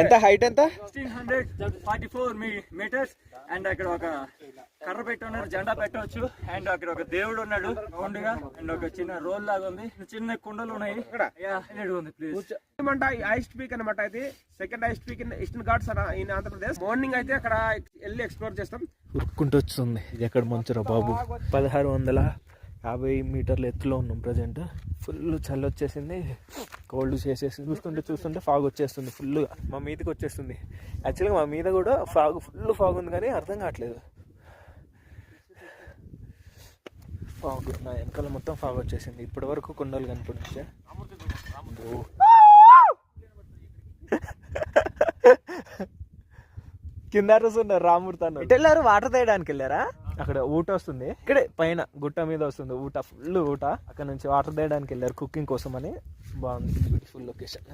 ఎంత హైట్ ఎంత? 1644 metres. And అక్కడ ఒక కర్ర పెట్టి ఉన్నారు, జెండా పెట్టవచ్చు. అండ్ అక్కడ ఒక దేవుడు ఉన్నాడు రౌండ్ గా. అండ్ ఒక చిన్న రోల్ లాగా ఉంది, చిన్న కుండలు ఉన్నాయి. ప్లీజ్ హైయెస్ట్ పీక్ అనమాట. ఇది second highest peak in eastern Ghats in Andhra Pradesh. Morning అయితే అక్కడ వెళ్ళి ఎక్స్ప్లోర్ చేస్తాం. ఉరుక్కుంటూ వస్తుంది. ఎక్కడ మంచురా బాబు. 1650 మీటర్ల ఎత్తులో ఉన్నాం ప్రజెంట్. ఫుల్ చలి వచ్చేసింది, కోల్డ్ చేసేసింది. చూస్తుంటే ఫాగ్ వచ్చేస్తుంది ఫుల్గా, మా మీదకి వచ్చేస్తుంది. యాక్చువల్గా మా మీద కూడా ఫుల్ ఫాగ్ ఉంది, కానీ అర్థం కావట్లేదు. ఫాగ్ నా వెనకాల మొత్తం ఫాగ్ వచ్చేసింది. ఇప్పటి వరకు కొండలు కనపడించా. కింద ఉన్నారు రాముడుతాను. ఇటు వెళ్ళారు, వాటర్ తేయడానికి వెళ్ళారా? అక్కడ ఊట వస్తుంది, ఇక్కడే పైన గుట్ట మీద వస్తుంది ఊట, ఫుల్ ఊట. అక్కడ నుంచి వాటర్ తేయడానికి వెళ్ళారు కుకింగ్ కోసం అని. బాగుంది, బ్యూటిఫుల్ లొకేషన్.